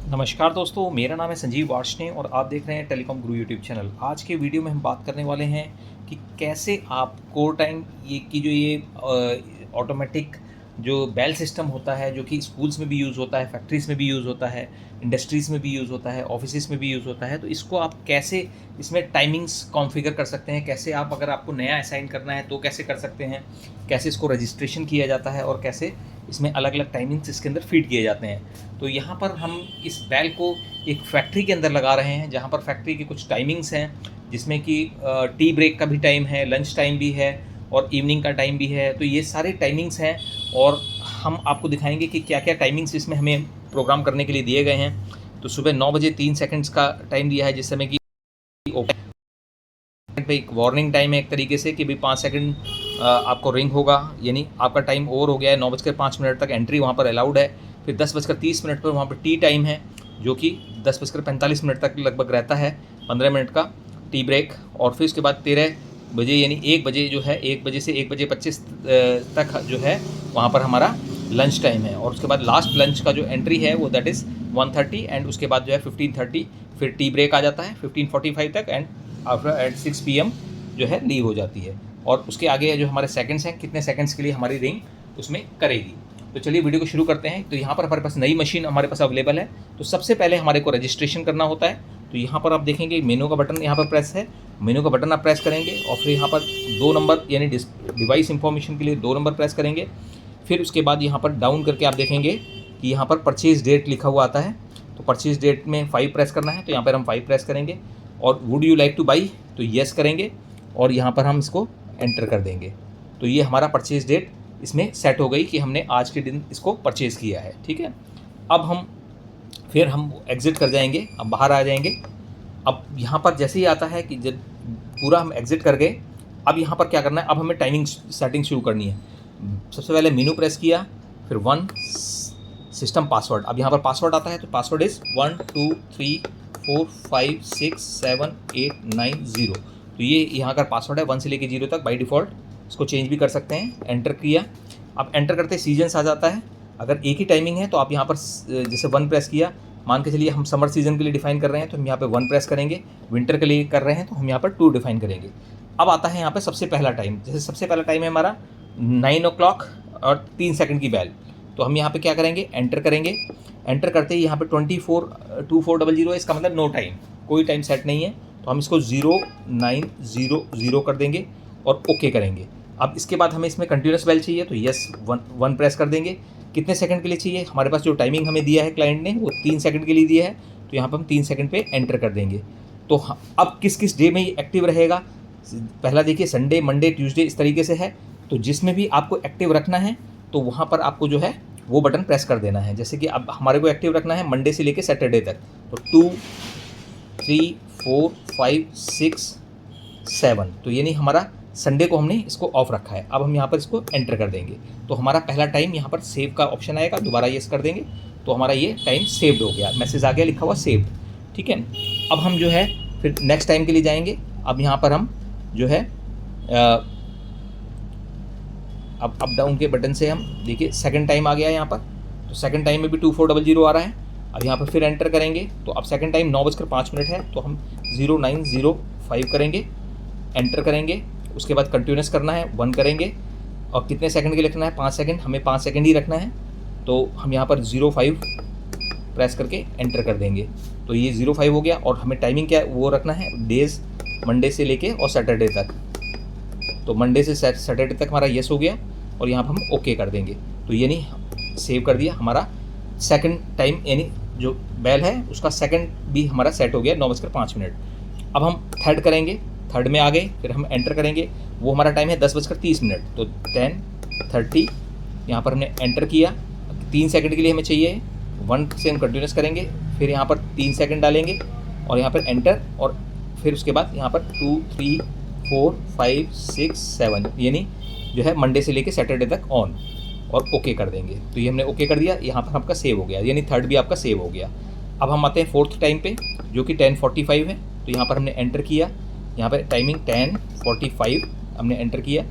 नमस्कार दोस्तों, मेरा नाम है संजीव वार्ष्णेय और आप देख रहे हैं टेलीकॉम गुरु यूट्यूब चैनल। आज के वीडियो में हम बात करने वाले हैं कि कैसे आप कोर टाइम ये ऑटोमेटिक जो बेल सिस्टम होता है, जो कि स्कूल्स में भी यूज़ होता है, फैक्ट्रीज़ में भी यूज़ होता है, इंडस्ट्रीज़ में भी यूज़ होता है, ऑफिसेज़ में भी यूज़ होता है। तो इसको आप कैसे इसमें टाइमिंग्स कॉन्फ़िगर कर सकते हैं, कैसे आप अगर आपको नया असाइन करना है तो कैसे कर सकते हैं, कैसे इसको रजिस्ट्रेशन किया जाता है और कैसे इसमें अलग अलग टाइमिंग्स इसके अंदर फीड किए जाते हैं। तो यहाँ पर हम इस बेल को एक फैक्ट्री के अंदर लगा रहे हैं, जहाँ पर फैक्ट्री की कुछ टाइमिंग्स हैं, जिसमें कि टी ब्रेक का भी टाइम है, लंच टाइम भी है और इवनिंग का टाइम भी है। तो ये सारे टाइमिंग्स हैं और हम आपको दिखाएंगे कि क्या क्या टाइमिंग्स इसमें हमें प्रोग्राम करने के लिए दिए गए हैं। तो सुबह 9 बजे 3 सेकंड्स का टाइम दिया है, जिस समय कि पे एक वार्निंग टाइम है एक तरीके से कि भाई 5 सेकंड आपको रिंग होगा, यानी आपका टाइम ओवर हो गया है। 9:05 तक एंट्री वहाँ पर अलाउड है। फिर 10:30 पर वहाँ पर टी टाइम है, जो कि 10:45 तक लगभग रहता है, 15 मिनट का टी ब्रेक। और फिर उसके बाद 13 बजे यानी 1 बजे जो है, 1 बजे से 1:25 तक जो है वहाँ पर हमारा लंच टाइम है। और उसके बाद लास्ट लंच का जो एंट्री है वो दैट इज़ 1:30 एंड उसके बाद जो है 15:30 फिर टी ब्रेक आ जाता है 15:45 तक एंड आफ्टर एट 6 PM जो है लीव हो जाती है। और उसके आगे जो हमारे सेकंड्स हैं, कितने सेकंड्स के लिए हमारी रिंग उसमें करेगी। तो चलिए वीडियो को शुरू करते हैं। तो यहाँ पर हमारे पास नई मशीन हमारे पास अवेलेबल है। तो सबसे पहले हमारे को रजिस्ट्रेशन करना होता है। तो यहाँ पर आप देखेंगे मेनू का बटन यहाँ पर प्रेस है, मेनू का बटन आप प्रेस करेंगे और फिर यहाँ पर 2 नंबर यानी डिवाइस इंफॉर्मेशन के लिए 2 नंबर प्रेस करेंगे। फिर उसके बाद यहाँ पर डाउन करके आप देखेंगे कि यहाँ पर परचेज डेट लिखा हुआ आता है। तो परचेज डेट में 5 प्रेस करना है, तो यहाँ पर हम 5 प्रेस करेंगे। और would you like two by, तो येस करेंगे और यहाँ पर हम इसको एंटर कर देंगे। तो ये हमारा परचेज डेट इसमें सेट हो गई कि हमने आज के दिन इसको परचेज़ किया है। ठीक है, अब हम एग्ज़िट कर जाएंगे, अब बाहर आ जाएंगे। अब यहाँ पर जैसे ही आता है कि जब पूरा हम एग्ज़िट कर गए, अब यहाँ पर क्या करना है, अब हमें टाइमिंग सेटिंग शुरू करनी है। सबसे पहले मेनू प्रेस किया, फिर 1 सिस्टम पासवर्ड। अब यहाँ पर पासवर्ड आता है, तो पासवर्ड इज़ 1 2 3 4 5 6 7 8 9 0। तो ये यहाँ का पासवर्ड है 1 से लेकर 0 तक। बाय डिफ़ॉल्ट इसको चेंज भी कर सकते हैं। एंटर किया, अब एंटर करते सीजन्स आ जाता है। अगर एक ही टाइमिंग है तो आप यहाँ पर जैसे 1 प्रेस किया, मान के चलिए हम समर सीज़न के लिए डिफ़ाइन कर रहे हैं तो हम यहाँ पे 1 प्रेस करेंगे। विंटर के लिए कर रहे हैं तो हम यहाँ पर 2 डिफ़ाइन करेंगे। अब आता है यहाँ पर सबसे पहला टाइम। जैसे सबसे पहला टाइम है हमारा 9 o'clock और 3 सेकंड की बेल। तो हम यहाँ पे क्या करेंगे, एंटर करेंगे। एंटर करते ही यहाँ पे 24 है, इसका मतलब नो टाइम, कोई टाइम सेट नहीं है। तो हम इसको 0900 कर देंगे और ओके करेंगे। अब इसके बाद हमें इसमें कंटिन्यूस बेल चाहिए, तो यस 1 प्रेस कर देंगे। कितने सेकंड के लिए चाहिए, हमारे पास जो टाइमिंग हमें दिया है क्लाइंट ने वो 3 सेकंड के लिए दिया है, तो यहाँ पर हम 3 सेकंड पे एंटर कर देंगे। तो अब किस किस डे में ये एक्टिव रहेगा, पहला देखिए संडे मंडे ट्यूसडे इस तरीके से है। तो जिसमें भी आपको एक्टिव रखना है तो वहाँ पर आपको जो है वो बटन प्रेस कर देना है। जैसे कि अब हमारे को एक्टिव रखना है मंडे से लेके सैटरडे तक, तो 2 3 4 5 6 7, तो यानी हमारा संडे को हमने इसको ऑफ रखा है। अब हम यहाँ पर इसको एंटर कर देंगे तो हमारा पहला टाइम यहाँ पर सेव का ऑप्शन आएगा, दोबारा येस कर देंगे तो हमारा ये टाइम सेव्ड हो गया, मैसेज आ गया लिखा हुआ सेव्ड। ठीक है, अब हम जो है फिर नेक्स्ट टाइम के लिए जाएंगे। अब यहाँ पर हम जो है अब अप डाउन के बटन से हम देखिए सेकंड टाइम आ गया है यहाँ पर। तो सेकंड टाइम में भी 2400 आ रहा है। अब यहाँ पर फिर एंटर करेंगे तो अब सेकंड टाइम 9:05 है, तो हम 0905 करेंगे, एंटर करेंगे। उसके बाद कंटिन्यूस करना है, 1 करेंगे और कितने सेकंड के लिखना है, 5 सेकंड, हमें 5 सेकंड ही रखना है। तो हम यहाँ पर 05 प्रेस करके एंटर कर देंगे, तो ये 05 हो गया। और हमें टाइमिंग क्या वो रखना है, डेज़ मंडे से लेके और सैटरडे तक। तो मंडे से सैटरडे तक हमारा येस हो गया और यहाँ पर हम ओके कर देंगे। तो यानी सेव कर दिया हमारा सेकंड टाइम, यानी जो बेल है उसका सेकंड भी हमारा सेट हो गया 9:05। अब हम थर्ड करेंगे, थर्ड में आ गए, फिर हम एंटर करेंगे, वो हमारा टाइम है 10:30। तो 10:30 यहाँ पर हमने एंटर किया। 3 सेकंड के लिए हमें चाहिए, 1 से हम कंटिन्यूस करेंगे, फिर यहाँ पर 3 सेकंड डालेंगे और यहाँ पर एंटर। और फिर उसके बाद यहाँ पर 2 3 4 5 6 7 यानी जो है मंडे से लेके सैटरडे तक ऑन, और ओके कर देंगे। तो ये हमने ओके कर दिया, यहाँ पर आपका सेव हो गया, यानी थर्ड भी आपका सेव हो गया। अब हम आते हैं फोर्थ टाइम पे जो कि 10:45 है। तो यहाँ पर हमने एंटर किया, यहाँ पर टाइमिंग 10:45 हमने एंटर किया।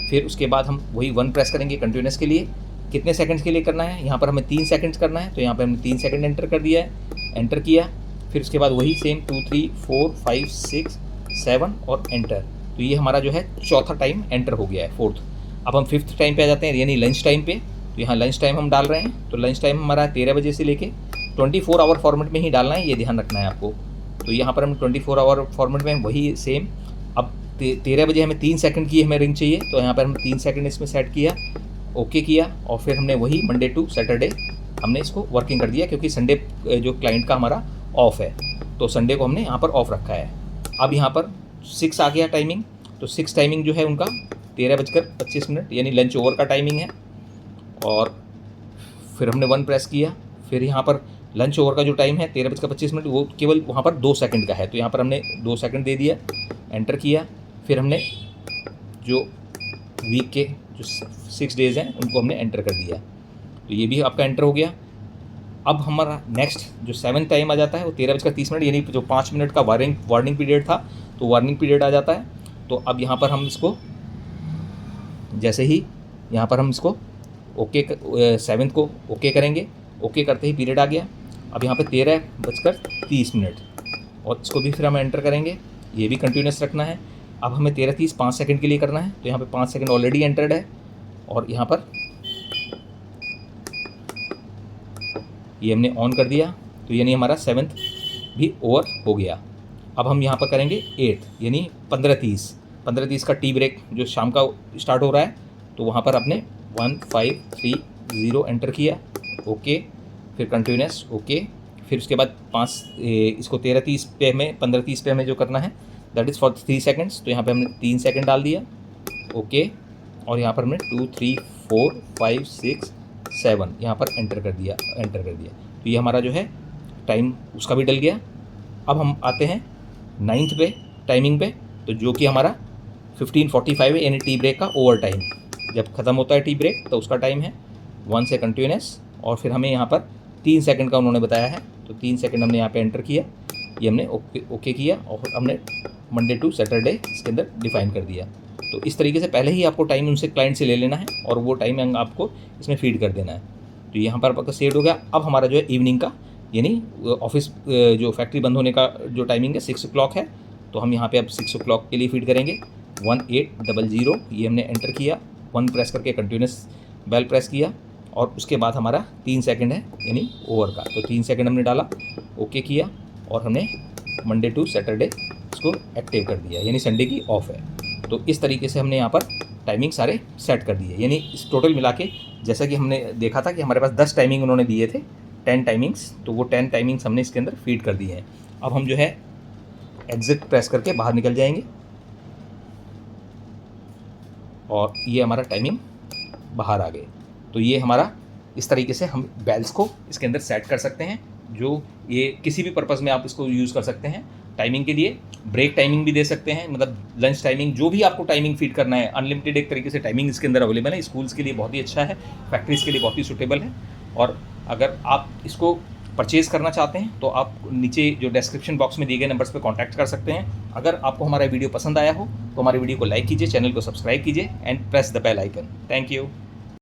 फिर उसके बाद हम वही 1 प्रेस करेंगे कंटिन्यूस के लिए। कितने सेकंड्स के लिए करना है, यहाँ पर हमें 3 सेकंड्स करना है, तो यहाँ पर हमने 3 सेकंड एंटर कर दिया है। एंटर किया, फिर उसके बाद वही सेम 2 3 4 5 6 7 और एंटर। तो ये हमारा जो है चौथा टाइम एंटर हो गया है, फोर्थ। अब हम फिफ्थ टाइम पे आ जाते हैं, यानी लंच टाइम पे। तो यहाँ लंच टाइम हम डाल रहे हैं, तो लंच टाइम हमारा 13 बजे से लेके 24 आवर फॉर्मेट में ही डालना है, ये ध्यान रखना है आपको। तो यहाँ पर हम 24 आवर फॉर्मेट में वही सेम। अब 13 बजे हमें 3 सेकंड की हमें रिंग चाहिए, तो यहाँ पर हम 3 सेकंड इसमें सेट किया, ओके किया, और फिर हमने वही मंडे टू सैटरडे हमने इसको वर्किंग कर दिया, क्योंकि संडे जो क्लाइंट का हमारा ऑफ है, तो संडे को हमने यहाँ पर ऑफ रखा है। अब यहाँ पर 6 आ गया टाइमिंग, तो 6 टाइमिंग जो है उनका 13:25 यानी लंच ओवर का टाइमिंग है। और फिर हमने 1 प्रेस किया, फिर यहाँ पर लंच ओवर का जो टाइम है 13:25 वो केवल वहाँ पर 2 सेकंड का है, तो यहाँ पर हमने 2 सेकंड दे दिया, एंटर किया। फिर हमने जो वीक के जो 6 डेज़ हैं उनको हमने एंटर कर दिया, तो ये भी आपका एंटर हो गया। अब हमारा नेक्स्ट जो 7th टाइम आ जाता है वो 13:30 यानी जो 5 मिनट का वार्निंग पीरियड था, तो वार्निंग पीरियड आ जाता है। तो अब यहाँ पर हम इसको जैसे ही यहाँ पर हम इसको ओके 7th को ओके करेंगे, ओके करते ही पीरियड आ गया। अब यहाँ पे 13:30 और इसको भी फिर हम एंटर करेंगे, ये भी कंटिन्यूस रखना है। अब हमें 13:30 5 सेकंड के लिए करना है, तो यहाँ पे 5 सेकंड ऑलरेडी एंटर्ड है, और यहाँ पर ये हमने ऑन कर दिया, तो यानी हमारा 7th भी ओवर हो गया। अब हम यहाँ पर करेंगे 8th यानी 15:30 का टी ब्रेक जो शाम का स्टार्ट हो रहा है, तो वहाँ पर आपने 1 5 3 0 एंटर किया, ओके, फिर कंटिन्यूस ओके। फिर उसके बाद इसको 13:30 पे हमें 15:30 पे हमें जो करना है दैट इज़ फॉर 3 सेकंड्स, तो यहाँ पे हमने 3 सेकंड डाल दिया, ओके, और यहाँ पर हमने 2 3 4 5 6 7 यहाँ पर एंटर कर दिया। तो ये हमारा जो है टाइम उसका भी डल गया। अब हम आते हैं 9th पे टाइमिंग पे, तो जो कि हमारा 15:45 है, यानी टी ब्रेक का ओवर टाइम। जब ख़त्म होता है टी ब्रेक तो उसका टाइम है 1 से कंटिन्यूस, और फिर हमें यहाँ पर 3 सेकंड का उन्होंने बताया है, तो 3 सेकंड हमने यहाँ पे एंटर किया, ये हमने ओके किया, और हमने मंडे टू सैटरडे इसके अंदर डिफाइन कर दिया। तो इस तरीके से पहले ही आपको टाइम उनसे क्लाइंट से ले लेना है, और वो टाइम आपको इसमें फीड कर देना है। तो यहाँ पर आपका सेट हो गया। अब हमारा जो है इवनिंग का, यानी ऑफिस जो फैक्ट्री बंद होने का जो टाइमिंग है 6 o'clock है, तो हम यहाँ पे अब 6 o'clock के लिए फीड करेंगे। 1800 ये हमने एंटर किया, 1 प्रेस करके कंटिन्यूस बेल प्रेस किया, और उसके बाद हमारा 3 सेकंड है यानी ओवर का, तो 3 सेकंड हमने डाला, ओके किया, और हमने मंडे टू सैटरडे इसको एक्टिव कर दिया, यानी संडे की ऑफ है। तो इस तरीके से हमने यहाँ पर टाइमिंग सारे सेट कर दिए, यानी इस टोटल मिला के जैसा कि हमने देखा था कि हमारे पास 10 टाइमिंग उन्होंने दिए थे, 10 टाइमिंग्स, तो वो 10 टाइमिंग्स हमने इसके अंदर फीड कर दिए हैं। अब हम जो है एग्जिट प्रेस करके बाहर निकल जाएंगे, और ये हमारा टाइमिंग बाहर आ गए। तो ये हमारा इस तरीके से हम बेल्स को इसके अंदर सेट कर सकते हैं, जो ये किसी भी पर्पज़ में आप इसको यूज़ कर सकते हैं। टाइमिंग के लिए ब्रेक टाइमिंग भी दे सकते हैं, मतलब लंच टाइमिंग, जो भी आपको टाइमिंग फीड करना है, अनलिमिटेड एक तरीके से टाइमिंग इसके अंदर अवेलेबल है। स्कूल्स के लिए बहुत ही अच्छा है, फैक्ट्रीज़ के लिए बहुत ही सूटेबल है। और अगर आप इसको परचेज़ करना चाहते हैं तो आप नीचे जो डिस्क्रिप्शन बॉक्स में दिए गए नंबर्स पर कॉन्टैक्ट कर सकते हैं। अगर आपको हमारा वीडियो पसंद आया हो तो हमारे वीडियो को लाइक कीजिए, चैनल को सब्सक्राइब कीजिए, and press the bell icon. Thank you.